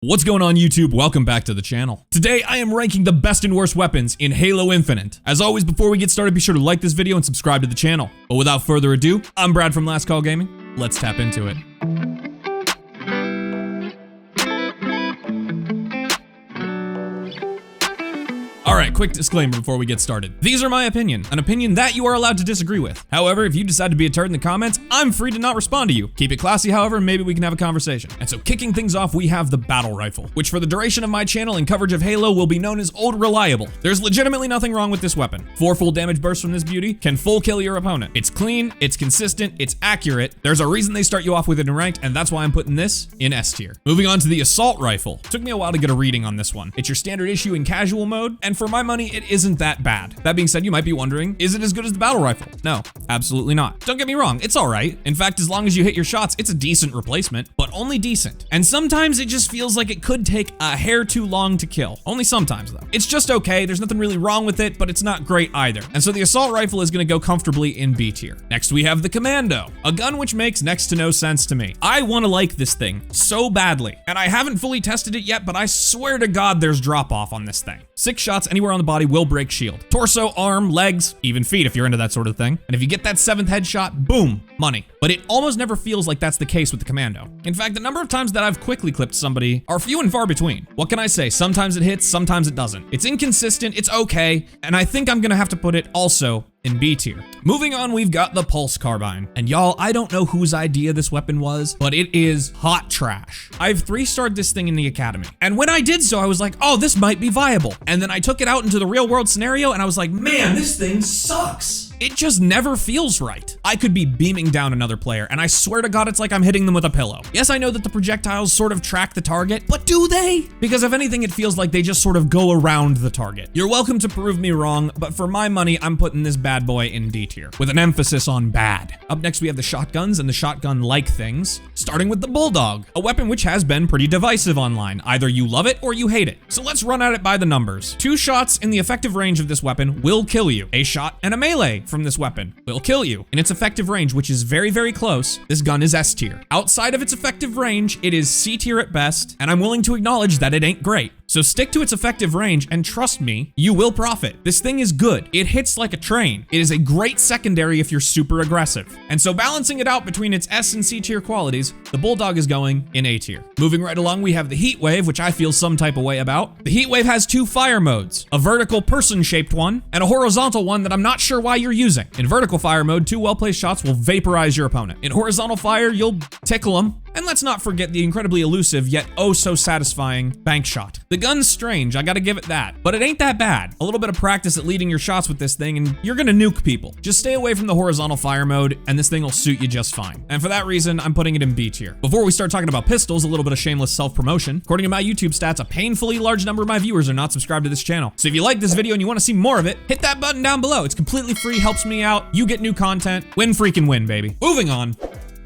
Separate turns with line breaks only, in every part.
What's going on YouTube? Welcome back to the channel. Today I am ranking the best and worst weapons in Halo Infinite. As always, before we get started, be sure to like this video and subscribe to the channel. But without further ado, I'm Brad from Last Call Gaming. Let's tap into it. Alright, quick disclaimer before we get started. These are my opinion, an opinion that you are allowed to disagree with. However, if you decide to be a turd in the comments, I'm free to not respond to you. Keep it classy, however, and maybe we can have a conversation. And so kicking things off, we have the battle rifle, which for the duration of my channel and coverage of Halo will be known as Old Reliable. There's legitimately nothing wrong with this weapon. 4 full damage bursts from this beauty can full kill your opponent. It's clean, it's consistent, it's accurate. There's a reason they start you off with it in ranked, and that's why I'm putting this in S tier. Moving on to the assault rifle. Took me a while to get a reading on this one. It's your standard issue in casual mode, and for my money, it isn't that bad. That being said, you might be wondering, is it as good as the battle rifle? No, absolutely not. Don't get me wrong, it's all right. In fact, as long as you hit your shots, it's a decent replacement, but only decent. And sometimes it just feels like it could take a hair too long to kill. Only sometimes though. It's just okay, there's nothing really wrong with it, but it's not great either. And so the assault rifle is gonna go comfortably in B tier. Next we have the Commando, a gun which makes next to no sense to me. I wanna like this thing so badly, and I haven't fully tested it yet, but I swear to God there's drop off on this thing. 6 shots anywhere on the body will break shield. Torso, arm, legs, even feet if you're into that sort of thing. And if you get that 7th headshot, boom, money. But it almost never feels like that's the case with the Commando. In fact, the number of times that I've quickly clipped somebody are few and far between. What can I say? Sometimes it hits, sometimes it doesn't. It's inconsistent, it's okay, and I think I'm gonna have to put it also in B tier. Moving on, we've got the Pulse Carbine. And y'all, I don't know whose idea this weapon was, but it is hot trash. I've 3-starred this thing in the academy. And when I did so, I was like, oh, this might be viable. And then I took it out into the real world scenario and I was like, man, this thing sucks. It just never feels right. I could be beaming down another player, and I swear to God, it's like I'm hitting them with a pillow. Yes, I know that the projectiles sort of track the target, but do they? Because if anything, it feels like they just sort of go around the target. You're welcome to prove me wrong, but for my money, I'm putting this bad boy in D tier, with an emphasis on bad. Up next, we have the shotguns and the shotgun-like things, starting with the Bulldog, a weapon which has been pretty divisive online. Either you love it or you hate it. So let's run at it by the numbers. 2 shots in the effective range of this weapon will kill you. A shot and a melee from this weapon will kill you. In its effective range, which is very, very close, this gun is S tier. Outside of its effective range, it is C tier at best, and I'm willing to acknowledge that it ain't great. So stick to its effective range, and trust me, you will profit. This thing is good. It hits like a train. It is a great secondary if you're super aggressive. And so balancing it out between its S and C tier qualities, the Bulldog is going in A tier. Moving right along, we have the Heat Wave, which I feel some type of way about. The Heat Wave has 2 fire modes, a vertical person-shaped one, and a horizontal one that I'm not sure why you're using. In vertical fire mode, 2 well-placed shots will vaporize your opponent. In horizontal fire, you'll tickle them. And let's not forget the incredibly elusive yet oh so satisfying bank shot. The gun's strange, I gotta give it that, but it ain't that bad. A little bit of practice at leading your shots with this thing and you're gonna nuke people. Just stay away from the horizontal fire mode and this thing will suit you just fine. And for that reason, I'm putting it in B tier. Before we start talking about pistols, a little bit of shameless self-promotion. According to my YouTube stats, a painfully large number of my viewers are not subscribed to this channel. So if you like this video and you wanna see more of it, hit that button down below. It's completely free, helps me out, you get new content, win freaking win, baby. Moving on.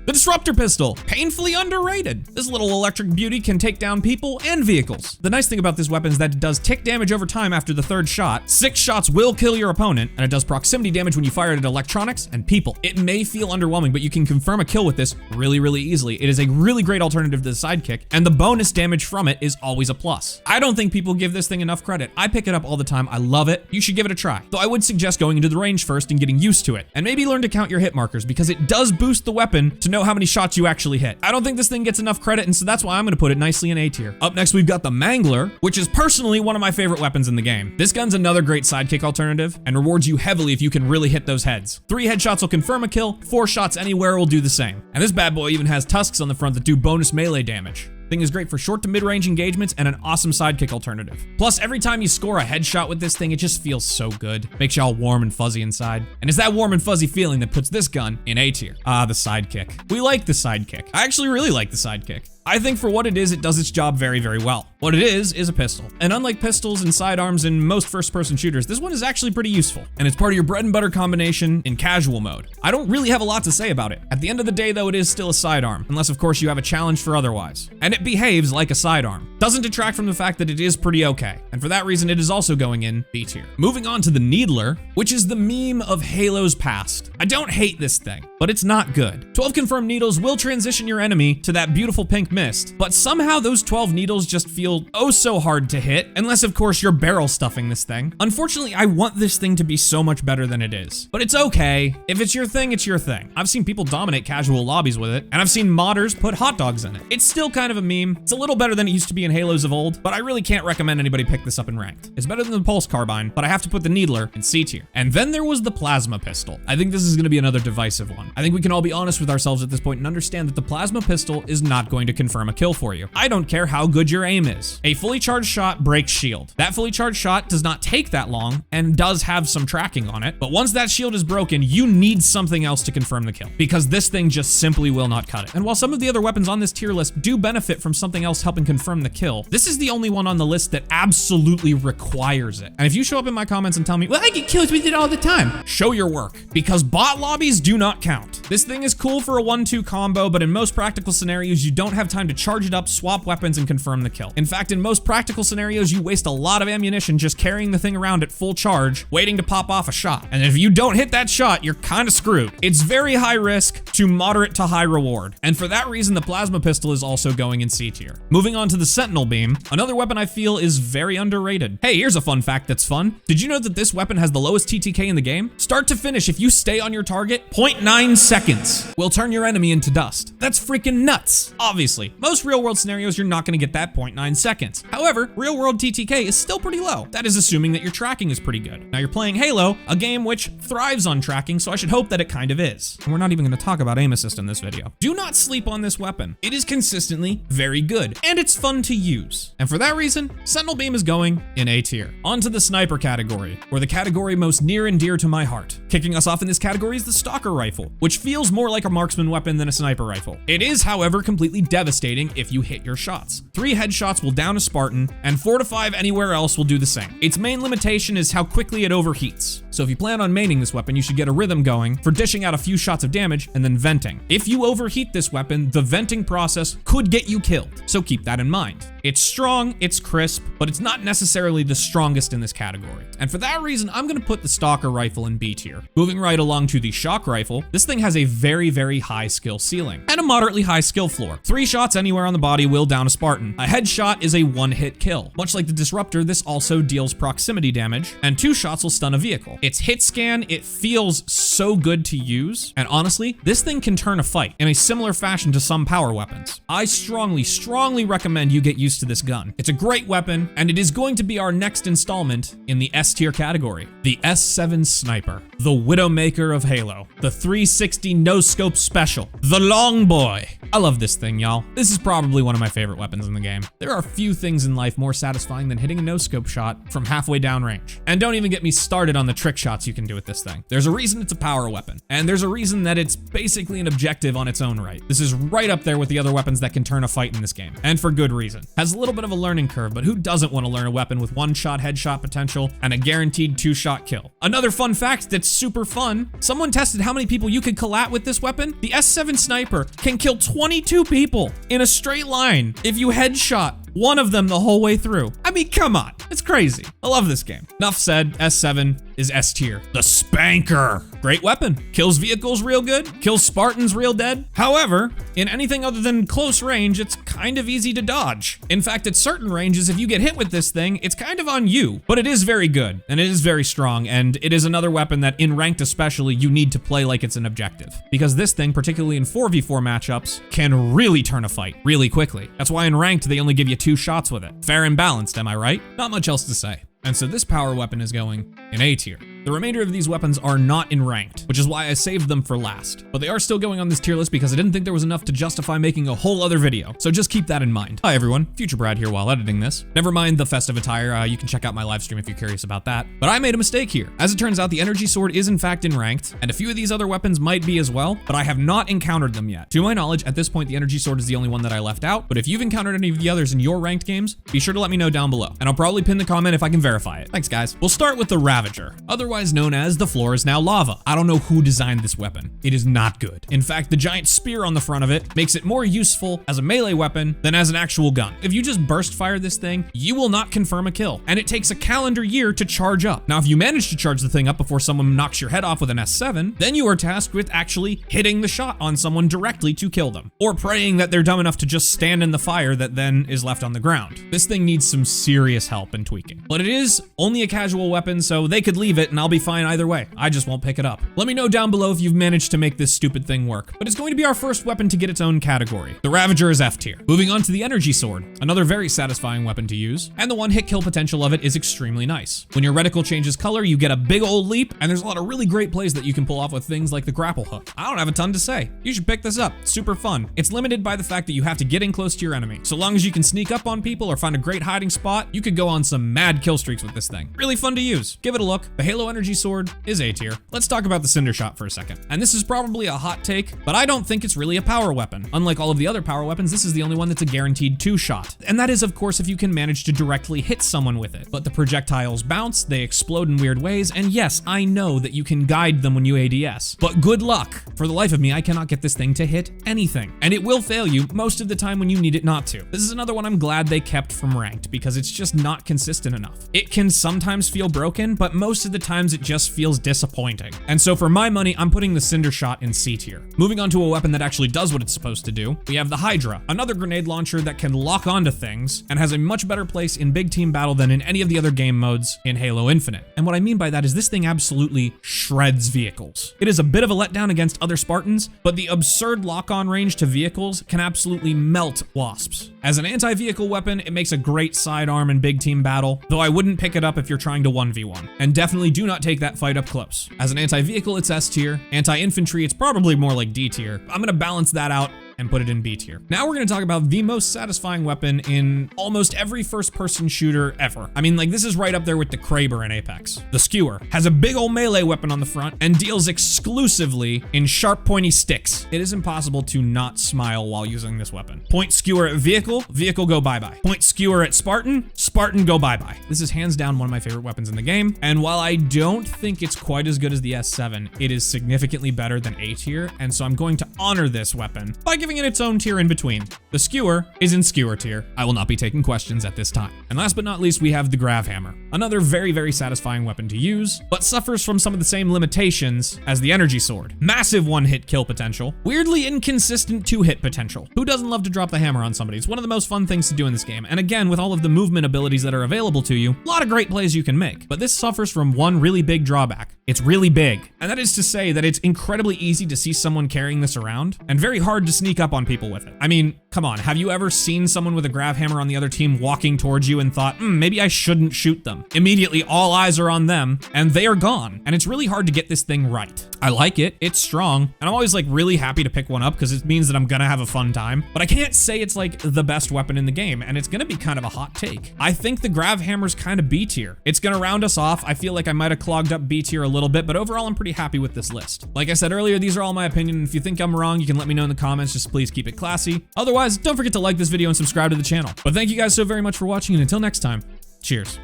The Disruptor Pistol, painfully underrated. This little electric beauty can take down people and vehicles. The nice thing about this weapon is that it does tick damage over time after the 3rd shot. 6 shots will kill your opponent, and it does proximity damage when you fire it at electronics and people. It may feel underwhelming, but you can confirm a kill with this really, really easily. It is a really great alternative to the sidekick, and the bonus damage from it is always a plus. I don't think people give this thing enough credit. I pick it up all the time, I love it. You should give it a try. Though I would suggest going into the range first and getting used to it, and maybe learn to count your hit markers, because it does boost the weapon to know how many shots you actually hit. I don't think this thing gets enough credit, and so that's why I'm gonna put it nicely in A tier. Up next, we've got the Mangler, which is personally one of my favorite weapons in the game. This gun's another great sidekick alternative, and rewards you heavily if you can really hit those heads. 3 headshots will confirm a kill, 4 shots anywhere will do the same. And this bad boy even has tusks on the front that do bonus melee damage. Thing is great for short to mid-range engagements and an awesome sidekick alternative. Plus, every time you score a headshot with this thing, it just feels so good. Makes you all warm and fuzzy inside. And it's that warm and fuzzy feeling that puts this gun in A tier. Ah, the sidekick. We like the sidekick. I actually really like the sidekick. I think for what it is, it does its job very, very well. What it is a pistol. And unlike pistols and sidearms in most first-person shooters, this one is actually pretty useful. And it's part of your bread and butter combination in casual mode. I don't really have a lot to say about it. At the end of the day, though, it is still a sidearm, unless of course you have a challenge for otherwise. And it behaves like a sidearm. doesn't detract from the fact that it is pretty okay. And for that reason, it is also going in B tier. Moving on to the Needler, which is the meme of Halo's past. I don't hate this thing, but it's not good. 12 confirmed needles will transition your enemy to that beautiful pink mist, but somehow those 12 needles just feel oh so hard to hit, unless of course you're barrel stuffing this thing. Unfortunately, I want this thing to be so much better than it is, but it's okay. If it's your thing, it's your thing. I've seen people dominate casual lobbies with it, and I've seen modders put hot dogs in it. It's still kind of a meme. It's a little better than it used to be in Halos of old, but I really can't recommend anybody pick this up in ranked. It's better than the Pulse Carbine, but I have to put the Needler in C tier. And then there was the Plasma Pistol. I think this is gonna be another divisive one. I think we can all be honest with ourselves at this point and understand that the Plasma Pistol is not going to confirm a kill for you. I don't care how good your aim is. A fully charged shot breaks shield. That fully charged shot does not take that long and does have some tracking on it, but once that shield is broken, you need something else to confirm the kill, because this thing just simply will not cut it. And while some of the other weapons on this tier list do benefit from something else helping confirm the kill, this is the only one on the list that absolutely requires it. And if you show up in my comments and tell me, well, I get kills with it all the time, show your work, because bot lobbies do not count. This thing is cool for a 1-2 combo, but in most practical scenarios, you don't have time to charge it up, swap weapons, and confirm the kill. In fact, in most practical scenarios, you waste a lot of ammunition just carrying the thing around at full charge, waiting to pop off a shot. And if you don't hit that shot, you're kind of screwed. It's very high risk to moderate to high reward. And for that reason, the Plasma Pistol is also going in C tier. Moving on to the Sentinel Beam, another weapon I feel is very underrated. Hey, here's a fun fact that's fun. Did you know that this weapon has the lowest TTK in the game? Start to finish, if you stay on your target, 0.9 seconds will turn your enemy into dust. That's freaking nuts. Obviously, most real world scenarios, you're not gonna get that 0.9 seconds. However, real world TTK is still pretty low. That is assuming that your tracking is pretty good. Now you're playing Halo, a game which thrives on tracking, so I should hope that it kind of is. And we're not even gonna talk about aim assist in this video. Do not sleep on this weapon. It is consistently very good, and it's fun to use. And for that reason, Sentinel Beam is going in A tier. On to the sniper category, or the category most near and dear to my heart. Kicking us off in this category is the Stalker Rifle, which feels more like a marksman weapon than a sniper rifle. It is, however, completely devastating if you hit your shots. 3 headshots will down a Spartan, and 4 to 5 anywhere else will do the same. Its main limitation is how quickly it overheats. So if you plan on maining this weapon, you should get a rhythm going for dishing out a few shots of damage and then venting. If you overheat this weapon, the venting process could get you killed, so keep that in mind. It's strong, it's crisp, but it's not necessarily the strongest in this category. And for that reason, I'm gonna put the Stalker Rifle in B tier. Moving right along to the Shock Rifle, this thing has a very, very high skill ceiling and a moderately high skill floor. 3 shots anywhere on the body will down a Spartan. A headshot is a 1-hit kill. Much like the Disruptor, this also deals proximity damage, and 2 shots will stun a vehicle. Its hit scan, it feels so good to use, and honestly, this thing can turn a fight in a similar fashion to some power weapons. I strongly recommend you get used to this gun. It's a great weapon, and it is going to be our next installment in the S tier category. The S7 Sniper, the Widowmaker of Halo, the 360 no-scope special, the Long Boy. I love this thing, y'all. This is probably one of my favorite weapons in the game. There are few things in life more satisfying than hitting a no-scope shot from halfway down range. And don't even get me started on the trick shots you can do with this thing. There's a reason it's a power weapon, and there's a reason that it's basically an objective on its own right. This is right up there with the other weapons that can turn a fight in this game, and for good reason. Has a little bit of a learning curve, but who doesn't want to learn a weapon with 1-shot headshot potential and a guaranteed 2-shot kill? Another fun fact that's super fun, someone tested how many people you could collat with this weapon. The S7 Sniper can kill 22 people in a straight line if you headshot one of them the whole way through. I mean, come on, it's crazy. I love this game. Enough said, S7 is S tier. The Spanker. Great weapon. Kills vehicles real good, kills Spartans real dead. However, in anything other than close range, it's kind of easy to dodge. In fact, at certain ranges, if you get hit with this thing, it's kind of on you, but it is very good, and it is very strong, and it is another weapon that in ranked especially, you need to play like it's an objective. Because this thing, particularly in 4v4 matchups, can really turn a fight really quickly. That's why in ranked, they only give you 2 shots with it. Fair and balanced, am I right? Not much else to say. And so this power weapon is going in A tier. The remainder of these weapons are not in ranked, which is why I saved them for last. But they are still going on this tier list because I didn't think there was enough to justify making a whole other video. So just keep that in mind. Hi everyone, Future Brad here while editing this. Never mind the festive attire, you can check out my live stream if you're curious about that. But I made a mistake here. As it turns out, the Energy Sword is in fact in ranked, and a few of these other weapons might be as well, but I have not encountered them yet. To my knowledge, at this point, the Energy Sword is the only one that I left out, but if you've encountered any of the others in your ranked games, be sure to let me know down below, and I'll probably pin the comment if I can verify it. Thanks guys. We'll start with the Ravager, otherwise otherwise known as the floor is now lava. I don't know who designed this weapon. It is not good. In fact, the giant spear on the front of it makes it more useful as a melee weapon than as an actual gun. If you just burst fire this thing, you will not confirm a kill, and it takes a calendar year to charge up. Now, if you manage to charge the thing up before someone knocks your head off with an S7, then you are tasked with actually hitting the shot on someone directly to kill them, or praying that they're dumb enough to just stand in the fire that then is left on the ground. This thing needs some serious help and tweaking. But it is only a casual weapon, so they could leave it and I'll be fine either way. I just won't pick it up. Let me know down below if you've managed to make this stupid thing work. But it's going to be our first weapon to get its own category. The Ravager is F tier. Moving on to the Energy Sword, another very satisfying weapon to use, and the one-hit kill potential of it is extremely nice. When your reticle changes color, you get a big old leap, and there's a lot of really great plays that you can pull off with things like the grapple hook. I don't have a ton to say. You should pick this up. It's super fun. It's limited by the fact that you have to get in close to your enemy. So long as you can sneak up on people or find a great hiding spot, you could go on some mad kill streaks with this thing. Really fun to use. Give it a look. The Halo Energy Sword is A tier. Let's talk about the Cinder Shot for a second. And this is probably a hot take, but I don't think it's really a power weapon. Unlike all of the other power weapons, this is the only one that's a guaranteed 2-shot. And that is, of course, if you can manage to directly hit someone with it. But the projectiles bounce, they explode in weird ways, and yes, I know that you can guide them when you ADS. But good luck. For the life of me, I cannot get this thing to hit anything. And it will fail you most of the time when you need it not to. This is another one I'm glad they kept from ranked, because it's just not consistent enough. It can sometimes feel broken, but most of the times it just feels disappointing. And so for my money, I'm putting the Cinder Shot in C tier. Moving on to a weapon that actually does what it's supposed to do, we have the Hydra, another grenade launcher that can lock onto things and has a much better place in big team battle than in any of the other game modes in Halo Infinite. And what I mean by that is this thing absolutely shreds vehicles. It is a bit of a letdown against other Spartans, but the absurd lock-on range to vehicles can absolutely melt wasps. As an anti-vehicle weapon, it makes a great sidearm in big team battle, though I wouldn't pick it up if you're trying to 1v1. And definitely do not take that fight up close. As an anti-vehicle, it's S tier. Anti-infantry, it's probably more like D tier. I'm gonna balance that out and put it in B tier. Now we're gonna talk about the most satisfying weapon in almost every first-person shooter ever. I mean, like, this is right up there with the Kraber in Apex. The Skewer has a big old melee weapon on the front and deals exclusively in sharp, pointy sticks. It is impossible to not smile while using this weapon. Point Skewer at vehicle, vehicle go bye-bye. Point Skewer at Spartan, Spartan go bye-bye. This is hands down one of my favorite weapons in the game, and while I don't think it's quite as good as the S7, it is significantly better than A tier, and so I'm going to honor this weapon by giving it its own tier in between. The Skewer is in Skewer tier. I will not be taking questions at this time. And last but not least, we have the Grav Hammer. Another very, very satisfying weapon to use, but suffers from some of the same limitations as the Energy Sword. Massive one-hit kill potential, weirdly inconsistent 2-hit potential. Who doesn't love to drop the hammer on somebody? It's one of the most fun things to do in this game. And again, with all of the movement abilities that are available to you, a lot of great plays you can make. But this suffers from one really big drawback. It's really big. And that is to say that it's incredibly easy to see someone carrying this around and very hard to sneak up on people with it. I mean, come on, have you ever seen someone with a grav hammer on the other team walking towards you and thought, maybe I shouldn't shoot them? Immediately, all eyes are on them and they are gone. And it's really hard to get this thing right. I like it, it's strong, and I'm always like really happy to pick one up because it means that I'm gonna have a fun time. But I can't say it's like the best weapon in the game, and it's gonna be kind of a hot take. I think the grav hammer's kind of B tier. It's gonna round us off. I feel like I might have clogged up B tier a little bit, but overall I'm pretty happy with this list. Like I said earlier, these are all my opinion, and if you think I'm wrong, you can let me know in the comments. Just please keep it classy. Otherwise, don't forget to like this video and subscribe to the channel. But thank you guys so very much for watching, and until next time, cheers.